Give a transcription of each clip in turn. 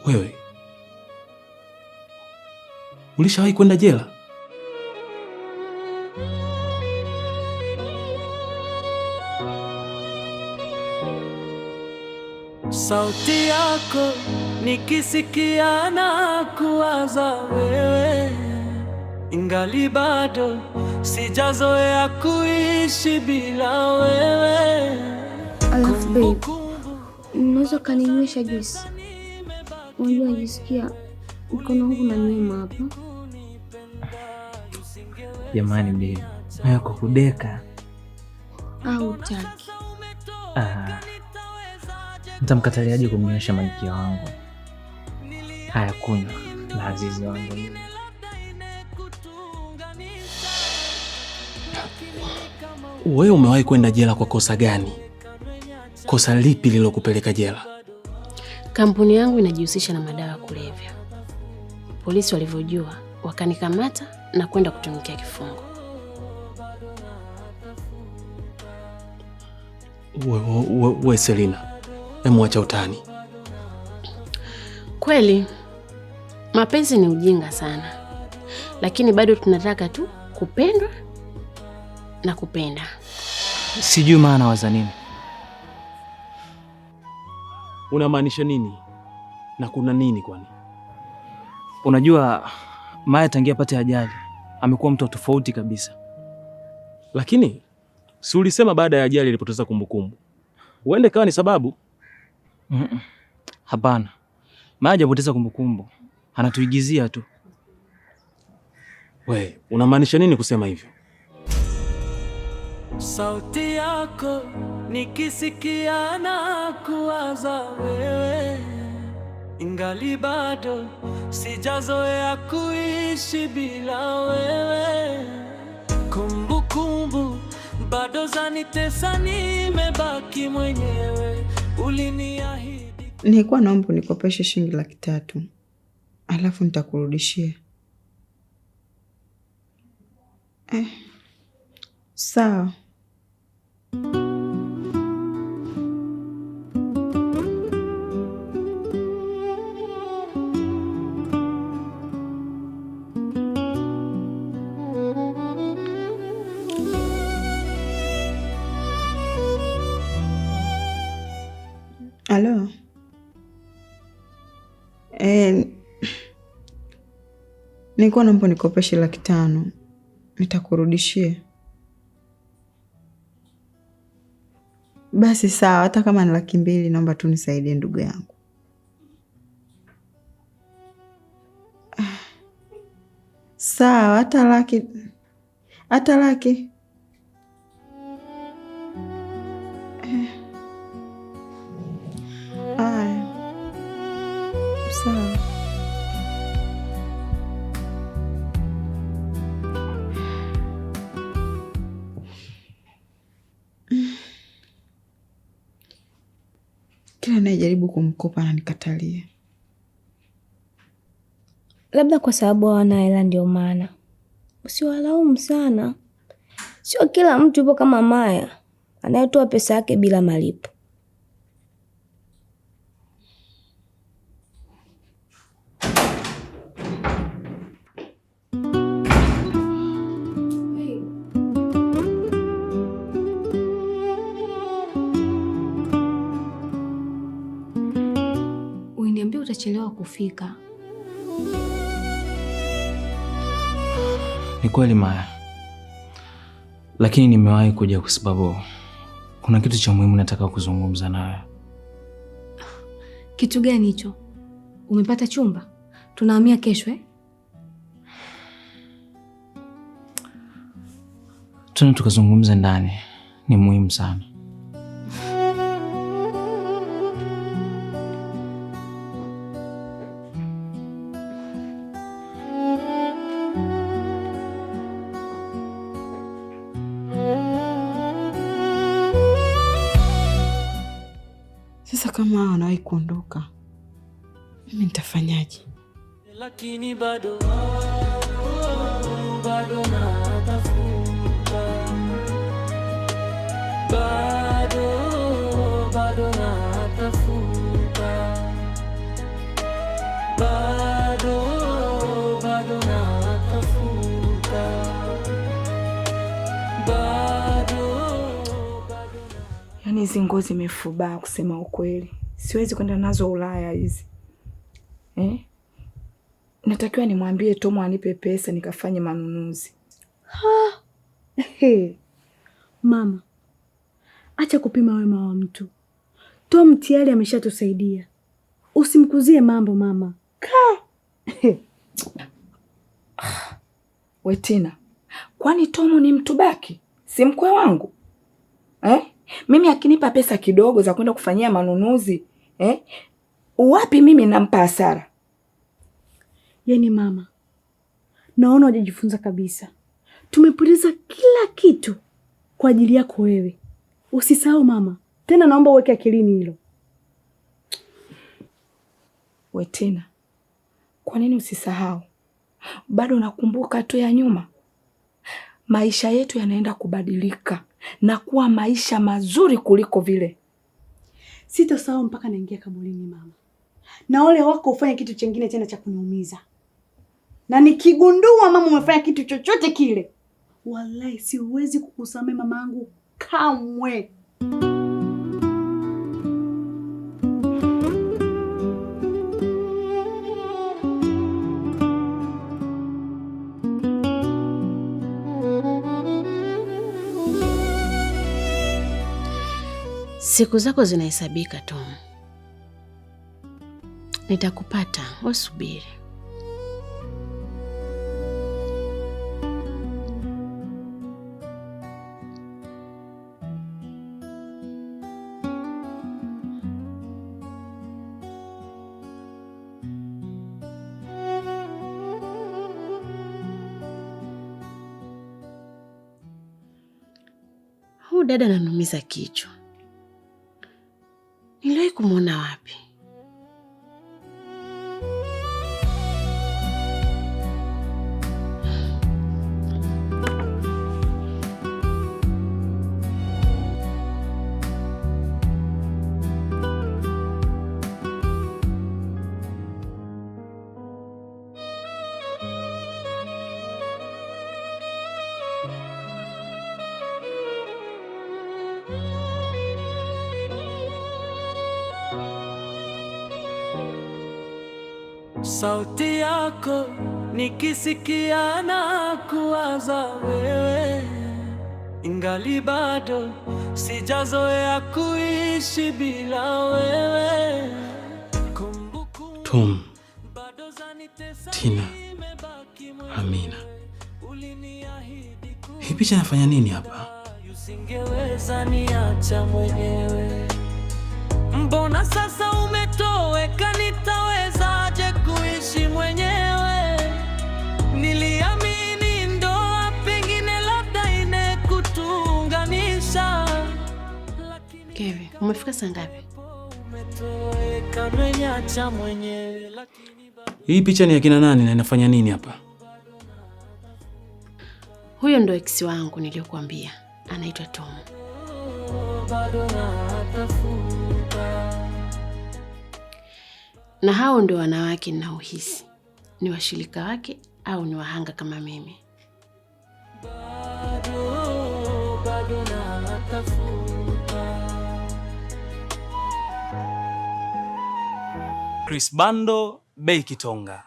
Wewe ulishawahi kwenda jela? Sauti yako nikisikia na kuwaza wewe, ingali bado sijazoea kuishi bila wewe. Alafu babe, unaweza kaninywesha juisi? Unajua najisikia mkono wangu unaniuma hapa. Jamani babe, haya kukudeka au taki? Nitamkataliaje kumnywesha malkia wangu? Haya, kunywa na azizi wangu. Wewe umewahi kwenda jela kwa kosa gani? Kosa lipi lilokupeleka jela? Kampuni yangu inajihusisha na madawa ya kulevya. Polisi walivyojua wakanikamata na kwenda kutumikia kifungo. We Selina, acha utani. Kweli mapenzi ni ujinga sana, lakini bado tunataka tu kupendwa na kupenda. Sijui maana waza nini. Unamaanisha nini? Na kuna nini kwani? Unajua Maya tangia pate ajali amekuwa mtu tofauti kabisa. Lakini si ulisema baada ya ajali ilipoteza kumbukumbu? Uende kawa ni sababu? Hapana. Maya hajapoteza kumbukumbu. Anatuigizia tu. We, unamaanisha nini kusema hivyo? Sauti yako nikisikia na kuwaza wewe, ingali bado sijazoea kuishi bila wewe. Kumbukumbu bado zanitesa, nimebaki mwenyewe. Uliniahidi. Nilikuwa naomba unikopeshe shilingi 300,000. Alafu nitakurudishia. Sawa. Halo. Nilikuwa naomba nikopeshe 500,000. Nitakurudishia. Basi sawa, hata kama ni 200,000 naomba tu nisaidie ndugu yangu. Sawa, hata laki. Sawa. Kila anayejaribu kumkopa ananikatalia. Labda kwa sababu hawana hela ndio maana. Usiwalaumu sana. Sio kila mtu yupo kama Maya anayetoa pesa yake bila malipo. Uniambia utachelewa kufika. Ni kweli Maya, lakini nimewahi kuja kwa sababu kuna kitu cha muhimu nataka kuzungumza nawe. Kitu gani hicho? Umepata chumba? Tunahamia kesho eh? Tuna tukazungumza ndani, ni muhimu sana. Sasa kama wanawahi kuondoka, mimi nitafanyaje? Lakini bado natafuta, bado natafuta. Yaani hizi nguo zimefubaa kusema ukweli. Siwezi kwenda nazo Ulaya hizi. Natakiwa nimwambie Tomo anipe pesa nikafanye manunuzi. Mama, acha kupima wema wa mtu. Tom tayari ameshatusaidia. Usimkuzie mambo mama. Wetina, kwani Tomo ni mtu baki? Si mkwe wangu? Mimi akinipa pesa kidogo za kwenda kufanyia manunuzi, wapi mimi nampa hasara? Yaani mama, naona hujajifunza kabisa. Tumepoteza kila kitu kwa ajili yako wewe. Usisahau mama. Tena naomba uweke akilini hilo. Wetina, kwa nini usisahau? Bado nakumbuka tu ya nyuma. Maisha yetu yanaenda kubadilika na kuwa maisha mazuri kuliko vile. Sitasahau mpaka naingia kaburini mama. Na ole wako ufanye kitu chengine tena cha kuniumiza. Na nikigundua mama umefanya kitu chochote kile, wallahi siwezi kukusamehe mamangu kamwe. Siku zako zinahesabika Tom. Nitakupata, usubiri. Huyu dada ananumiza kichwa. Niliwahi kumwona wapi? Sauti yako nikisikia na kuwaza wewe, ingali bado sijazoea kuishi bila wewe. Tom, Tina, Amina, hii picha inafanya nini hapa? Usingeweza niacha mwenyewe. Mbona sasa umetoweka? Nitawezaje kuishi mwenyewe? Niliamini ndoa pengine labda inekutunganisha. Kevin, umefika saa ngapi? Umetoweka niacha mwenyewe. Hii picha ni ya kina nani na inafanya nini hapa? Huyo ndo ex wangu niliyokuambia. Anaitwa Tom. Bado natafuta. Na hao ndio wanawake ninaohisi ni washirika wake au ni wahanga kama mimi. Bado natafuta. Chris Bando, bei Kitonga.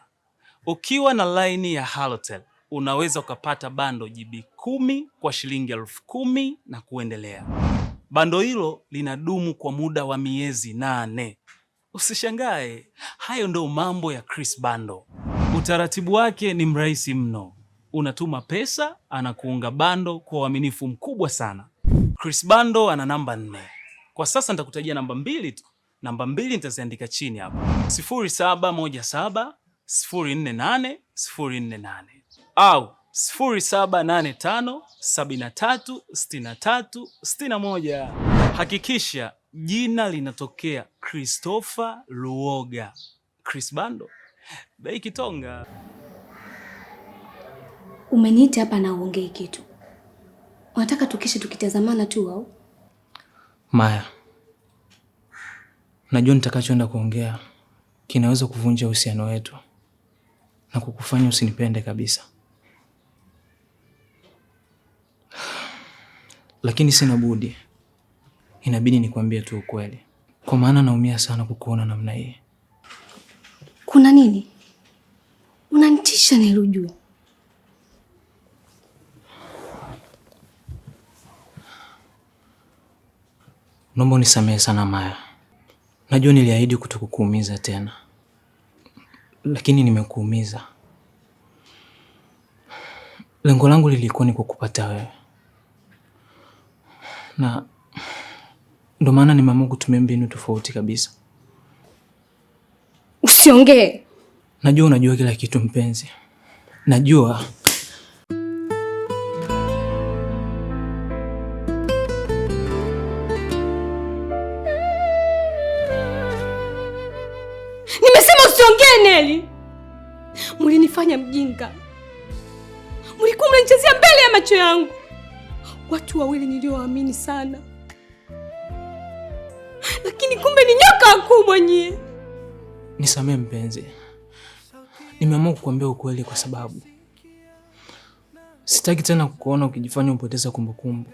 Ukiwa na laini ya Halotel unaweza ukapata bando GB 10 kwa shilingi 10,000 na kuendelea. Bando hilo linadumu kwa muda wa miezi 8. Usishangae, hayo ndo mambo ya Chris Bando. Utaratibu wake ni mrahisi mno. Unatuma pesa, anakuunga bando kwa uaminifu mkubwa sana. Chris Bando ana namba 4. Kwa sasa nitakutajia namba 2 tu. Namba 2 nitaziandika chini hapa. 0717 048 048 au 0785 73 63 61. Hakikisha jina linatokea Christopher Luoga. Chris Bando, bei Kitonga. Umeniita hapa na uongee kitu. Unataka tukishe tukitazamana tu au? Maya, najua nitakachoenda kuongea kinaweza kuvunja uhusiano wetu na kukufanya usinipende kabisa. Lakini sina budi. inabidi nikwambie tu ukweli, kwa maana naumia sana kukuona namna hii. Kuna nini? Unanitisha nilujue. Naomba unisamehe sana Maya. Najua niliahidi kutokukuumiza tena, lakini nimekuumiza. Lengo langu lilikuwa ni kukupata wewe, na ndo maana nimeamua kutumia mbinu tofauti kabisa. Usiongee. Najua unajua kila kitu mpenzi. Najua. Nimesema usiongee Neli. Mlinifanya mjinga. Mlikuwa mnanichezea mbele ya macho yangu. Watu wawili niliowaamini sana, lakini kumbe ni nyoka wakubwa nyie. Nisamehe mpenzi. Nimeamua kukuambia ukweli kwa sababu sitaki tena kukuona ukijifanya upoteza kumbukumbu,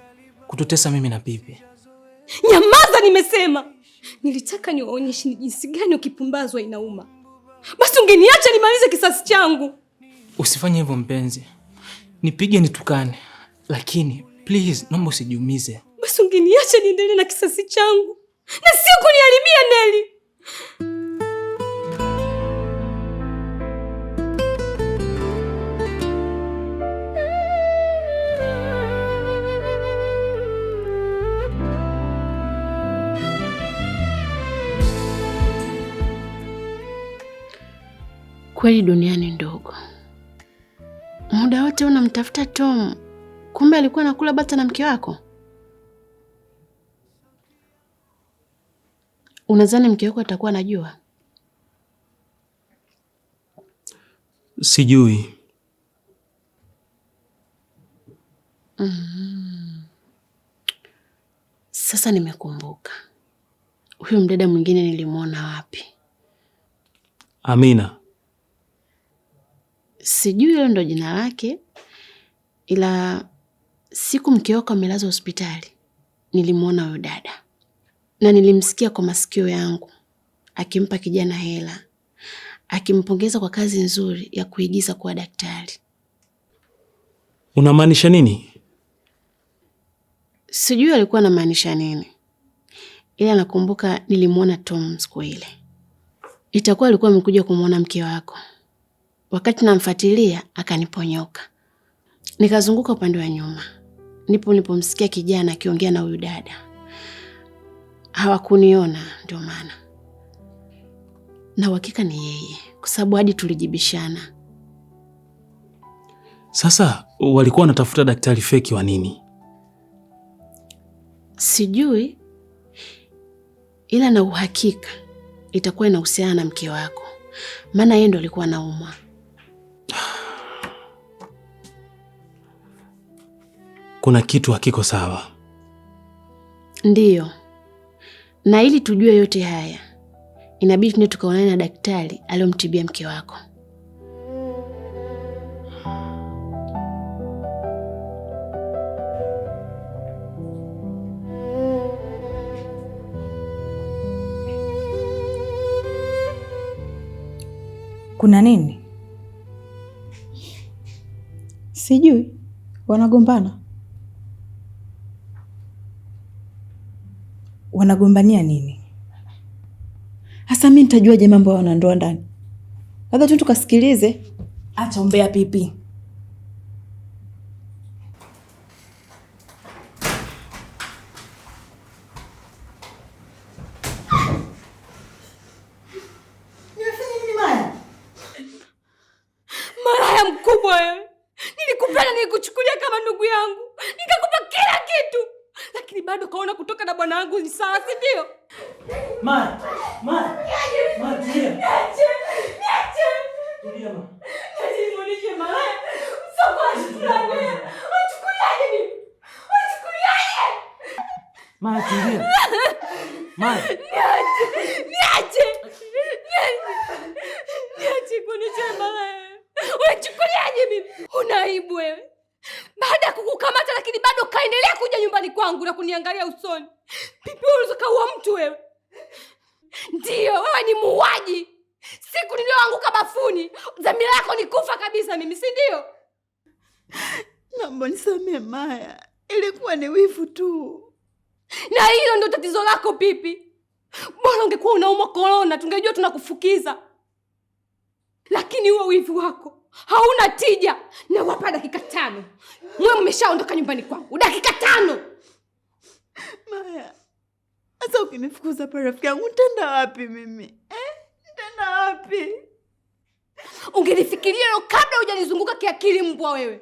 kututesa mimi na Pipi. Nyamaza nimesema. Nilitaka niwaonyeshe ni jinsi gani ukipumbazwa inauma. Basi ungeniacha nimalize kisasi changu. Usifanye hivyo mpenzi. Nipige nitukane, lakini please naomba usijiumize. Basi ungeniacha niendelee na kisasi changu na sio kuniharibia Neli. Kweli dunia ni ndogo. Muda wote unamtafuta Tom, kumbe alikuwa anakula bata na mke wako. Unadhani mke wako atakuwa anajua? Sijui. Sasa nimekumbuka. Huyo mdada mwingine nilimuona wapi? Amina. Sijui hilo ndo jina lake, ila siku mke wako amelazwa hospitali nilimuona huyo dada, na nilimsikia kwa masikio yangu akimpa kijana hela, akimpongeza kwa kazi nzuri ya kuigiza kuwa daktari. Unamaanisha nini? Sijui alikuwa anamaanisha nini, ila nakumbuka nilimuona Tom siku ile. Itakuwa alikuwa amekuja kumuona mke wako. Wakati namfuatilia akaniponyoka. Nikazunguka upande wa nyuma. Nilipomsikia kijana akiongea na huyu dada. Hawakuniona ndio maana. Na uhakika ni yeye, kwa sababu hadi tulijibishana. Sasa walikuwa wanatafuta daktari feki wa nini? Sijui, ila na uhakika itakuwa inahusiana na mke wako. Maana yeye ndo alikuwa anaumwa. Kuna kitu hakiko sawa. Ndiyo. Na ili tujue yote haya, inabidi tuende tukaonane na daktari aliyomtibia mke wako. Kuna nini? Sijui. Wanagombana. Wanagombania nini? Hasa mimi nitajuaje mambo ya wanandoa ndani? Labda tu tukasikilize. Acha umbea Pipi. Malaya mkubwa wewe. Nilikupenda, nilikuchukulia kama ndugu yangu. Nikakupa kila kitu. Lakini bado kaona kutoka na bwana wangu ni sawa, si ndio? Maya. Tulia. Niache. Tulia ma. Niache malaya. Msokwashi tulane. Uchukuliaje mimi? Uchukuliaje? Maya, tulia. Maya. Niache kunichia malaya. Unachukuliaje mimi? Una aibu wewe. Baada ya kukukamata lakini bado kaendelea kuja nyumbani kwangu na kuniangalia usoni. Pipi, Ndiyo, wewe ni muuaji. Siku niliyoanguka bafuni, dhamira yako ni kufa kabisa mimi, si ndio? Naomba nisamehe Maya, ilikuwa ni wivu tu. Na hilo ndio tatizo lako Pipi. Bora ungekuwa unaumwa korona, tungejua tunakufukiza. Lakini huo wivu wako hauna tija. Na wapa dakika 5. Mwe mmeshaondoka nyumbani kwangu. Dakika 5. Maya, sasa ukinifukuza pa rafiki yangu nitaenda wapi mimi? Nitaenda wapi? Ungenifikiria hilo kabla hujanizunguka kiakili mbwa wewe.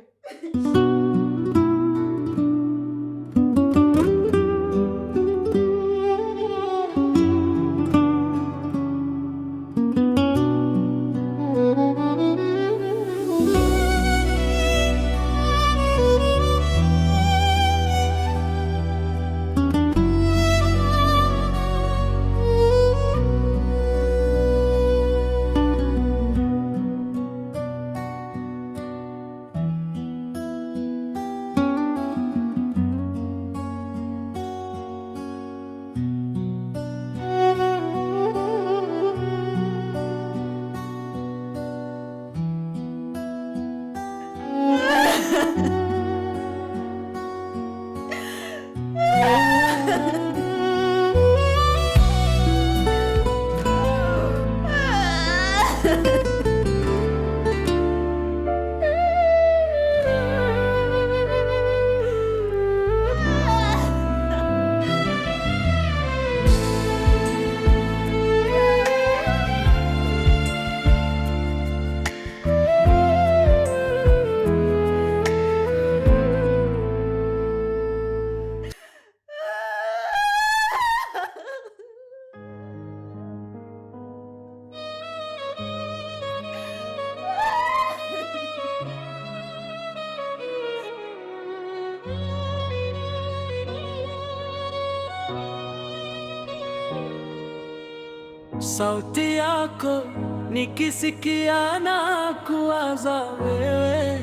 Sauti yako nikisikia na kuwaza wewe,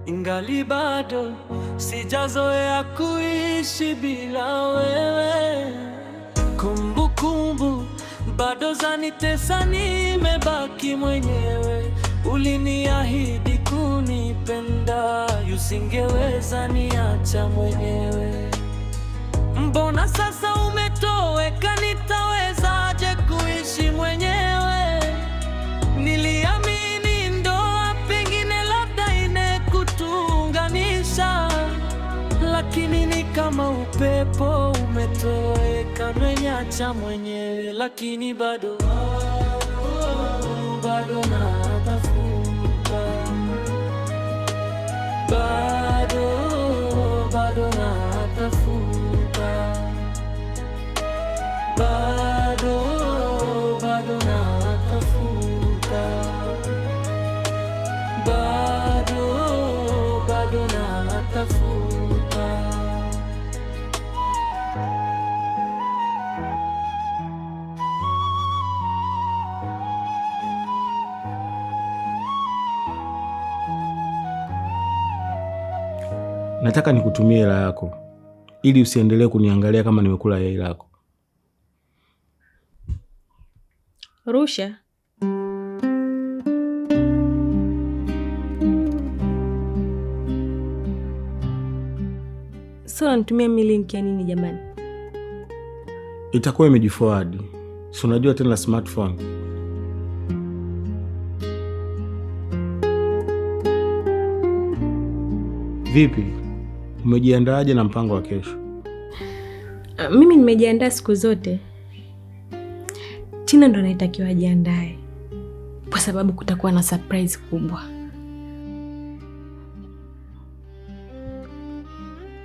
ingali bado sijazoea kuishi bila wewe. Kumbukumbu bado zanitesa, nimebaki mwenyewe. Uliniahidi kunipenda, usingeweza niacha mwenyewe. Mbona sasa umetoweka? Nitawezaje kuishi mwenyewe? Niliamini ndoa pengine labda inekutunganisha, lakini ni kama upepo umetoweka, umeniacha mwenyewe. Lakini bado natafuta, bado natafuta, bado natafuta, bado natafuta. Nataka nikutumie hela yako ili usiendelee kuniangalia kama nimekula yai lako. Rusha. Sasa nitumia link ya nini jamani? Itakuwa imejiforward. Si unajua tena smartphone. Vipi? Umejiandaaje na mpango wa kesho? Mimi nimejiandaa siku zote. Tina ndo anatakiwa ajiandae, kwa sababu kutakuwa na surprise kubwa.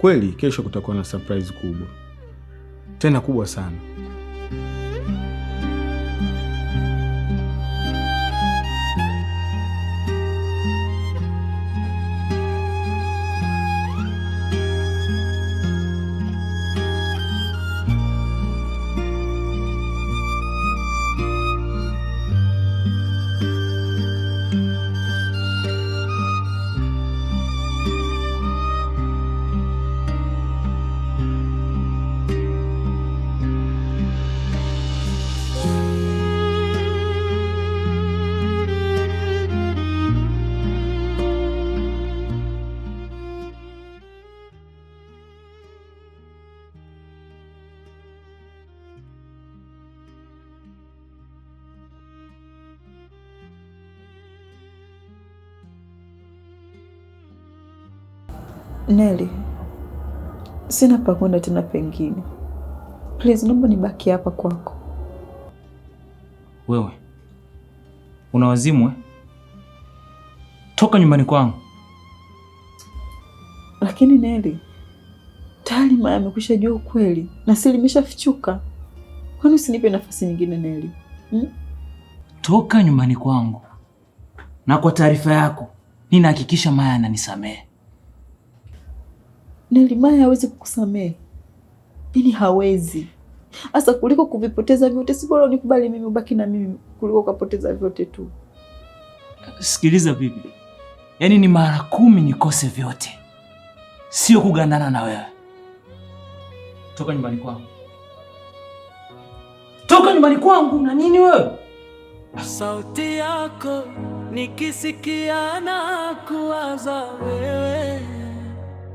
Kweli kesho kutakuwa na surprise kubwa. Tena kubwa sana. Neli, sina pa kwenda tena pengine. Please, naomba nibaki hapa kwako. Wewe una wazimu? Toka nyumbani kwangu. Lakini Neli, tayari Maya amekwisha jua ukweli na siri imeshafichuka. Kwani usinipe nafasi nyingine Neli? Toka nyumbani kwangu. Na kwa taarifa yako, ninahakikisha Maya ananisamehe. Neli, Maya hawezi kukusamehe. Yaani hawezi. Asa kuliko kuvipoteza vyote, si bora unikubali mimi ubaki na mimi kuliko ukapoteza vyote tu. Sikiliza bibi. Yaani ni mara 10 nikose vyote. Sio kugandana na wewe. Toka nyumbani kwangu. Toka nyumbani kwangu na nini wewe? Sauti yako nikisikia na kuwaza wewe,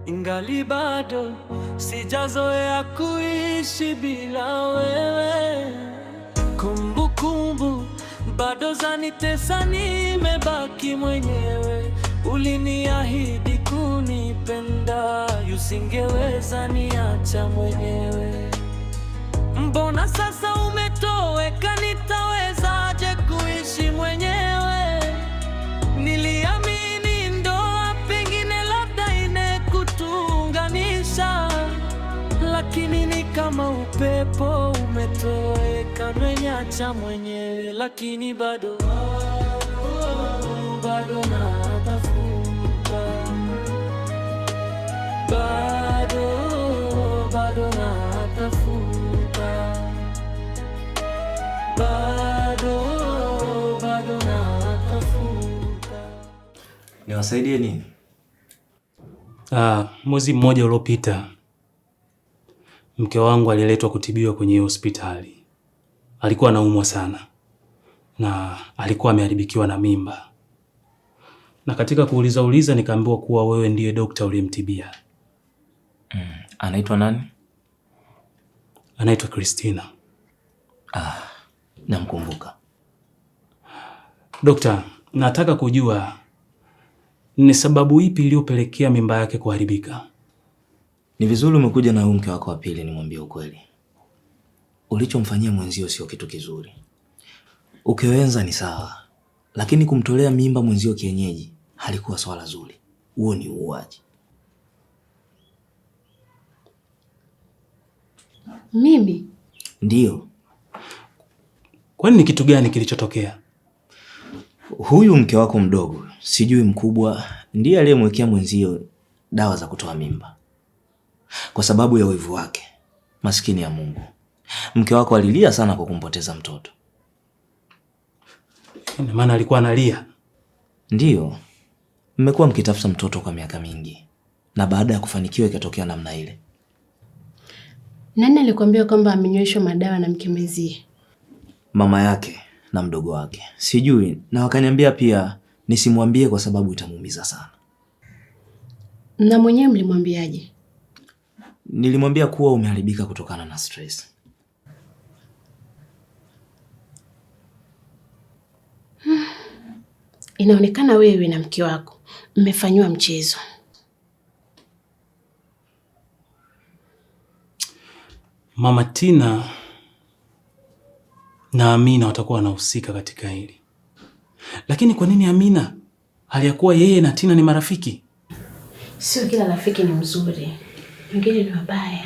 ingali bado sijazoea kuishi bila wewe. Kumbukumbu bado zanitesa, nimebaki mwenyewe. Uliniahidi kunipenda, usingeweza niacha mwenyewe. Mbona sasa umetoweka, nitawezaje kuishi mwenyewe? Niliamini ndoa pengine labda inekutunganisha, lakini ni kama upepo umetoweka, umeniacha mwenyewe. Lakini bado natafuta, bado natafuta, bado natafuta. Niwasaidie nini? Mwezi mmoja uliopita mke wangu aliletwa kutibiwa kwenye hospitali. Alikuwa anaumwa sana na alikuwa ameharibikiwa na mimba. Na katika kuuliza nikaambiwa kuwa wewe ndiye daktari uliyemtibia. Anaitwa nani? Anaitwa Christina. Namkumbuka. Dokta, nataka kujua ni sababu ipi iliyopelekea mimba yake kuharibika? Ni vizuri umekuja na mke wako wa pili, nimwambie ukweli. Ulichomfanyia mwenzio sio kitu kizuri. Ukiwenza ni sawa, lakini kumtolea mimba mwenzio kienyeji halikuwa swala zuri. Huo ni uuaji. Mimi? Ndiyo. Kwani ni kitu gani kilichotokea? Huyu mke wako mdogo, sijui mkubwa, ndiye aliyemwekea mwenzio dawa za kutoa mimba. Kwa sababu ya wivu wake, maskini ya Mungu, mke wako alilia sana kwa kumpoteza mtoto. Ina maana alikuwa analia? Ndiyo. Mmekuwa mkitafuta mtoto kwa miaka mingi, na baada ya kufanikiwa ikatokea namna ile. Nani alikwambia kwamba amenyweshwa madawa na mke mwenzie? Mama yake na mdogo wake. Sijui, na wakaniambia pia nisimwambie kwa sababu itamuumiza sana. Na mwenyewe mlimwambiaje? Nilimwambia kuwa umeharibika kutokana na stress. Inaonekana wewe na mke wako mmefanywa mchezo. Mama Tina na Amina watakuwa wanahusika katika hili. Lakini kwa nini Amina? Hali ya kuwa yeye na Tina ni marafiki. Sio kila rafiki ni mzuri, wengine ni wabaya.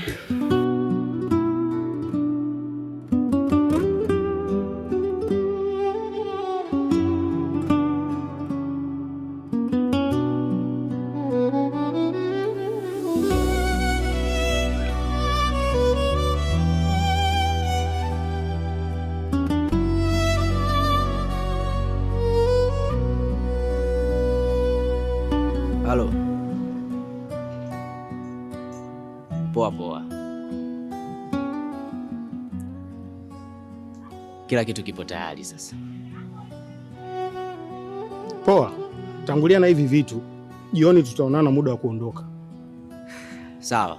Halo. Poa. Kila kitu kipo tayari sasa. Poa. Tangulia na hivi vitu. Jioni tutaonana muda wa kuondoka. Sawa.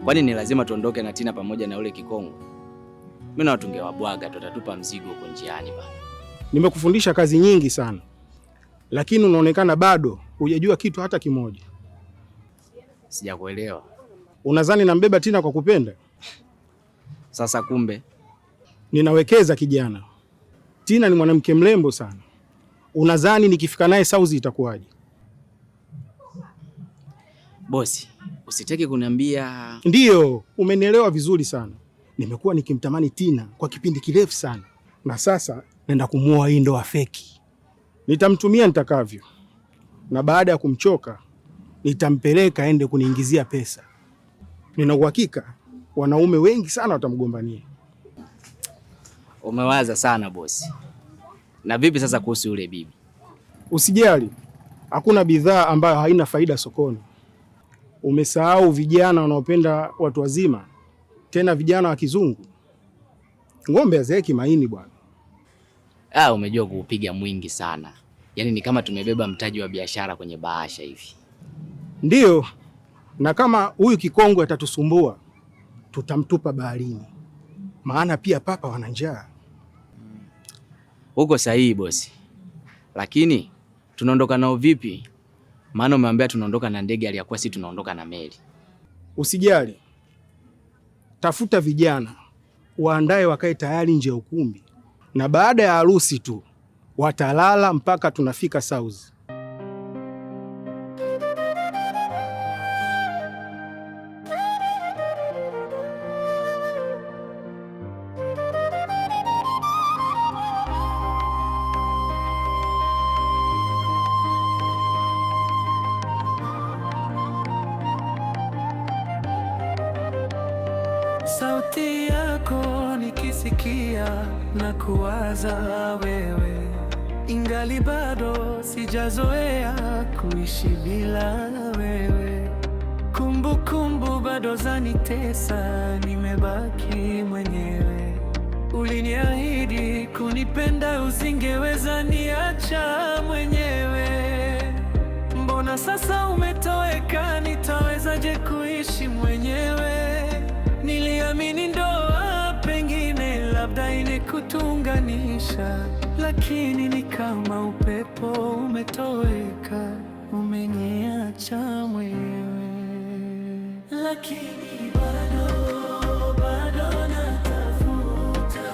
Kwani ni lazima tuondoke na Tina pamoja na ule kikongo? Mimi na tungewabwaga, tutatupa mzigo huko njiani bana. Nimekufundisha kazi nyingi sana, lakini unaonekana bado hujajua kitu hata kimoja. Sijakuelewa. Unadhani nambeba Tina kwa kupenda? Sasa kumbe ninawekeza kijana. Tina ni mwanamke mrembo sana. Unadhani nikifika naye Sauzi itakuwaje? Bosi, usitaki kuniambia. Ndiyo, umenielewa vizuri sana. Nimekuwa nikimtamani Tina kwa kipindi kirefu sana. Na sasa naenda kumuoa hii ndoa feki. Nitamtumia nitakavyo. Na baada ya kumchoka, nitampeleka aende kuniingizia pesa. Nina uhakika wanaume wengi sana watamgombania. Umewaza sana bosi. Na vipi sasa kuhusu yule bibi? Usijali. Hakuna bidhaa ambayo haina faida sokoni. Umesahau vijana wanaopenda watu wazima, tena vijana wa kizungu. Ng'ombe hazeeki maini bwana. Umejua kuupiga mwingi sana. Yaani ni kama tumebeba mtaji wa biashara kwenye bahasha hivi. Ndiyo. Na kama huyu kikongwe atatusumbua, tutamtupa baharini. Maana pia papa wana njaa. Uko sahihi bosi. Lakini tunaondoka nao vipi? Maana umeambia tunaondoka na ndege, aliyakuwa si tunaondoka na meli. Usijali. Tafuta vijana, waandae wakae tayari nje ya ukumbi. Na baada ya harusi tu watalala mpaka tunafika Sauzi. Sauti yako nikisikia na kuwaza wewe, ingali bado sijazoea kuishi bila wewe. Kumbukumbu bado zanitesa, nimebaki mwenyewe. Uliniahidi kunipenda, usingeweza niacha mwenyewe. Mbona sasa umetoweka, nitawezaje kuishi mwenyewe? Niliamini ndoa pengine labda inekutunganisha, lakini ni kama upepo umetoweka, umeniacha mwenyewe. Lakini bado natafuta,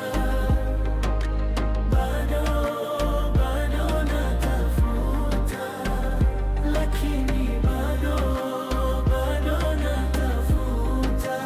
bado natafuta, lakini bado natafuta.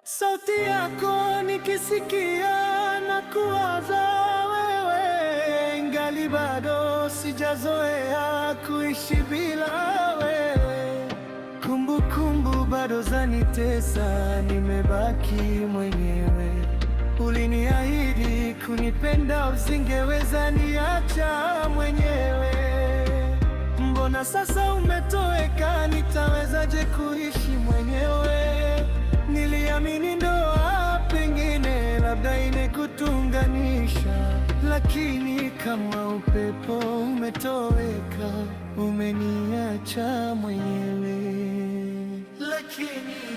Sauti yako nikisikia na kuwaza wewe, ingali bado sijazoea kuishi bila wewe. Kumbukumbu bado zanitesa, nimebaki mwenyewe. Uliniahidi kunipenda, usingeweza niacha mwenyewe. Mbona sasa umetoweka, nitawezaje kuishi mwenyewe? Niliamini ndoa pengine labda inekutunganisha, lakini kama upepo umetoweka, umeniacha mwenyewe. Lakini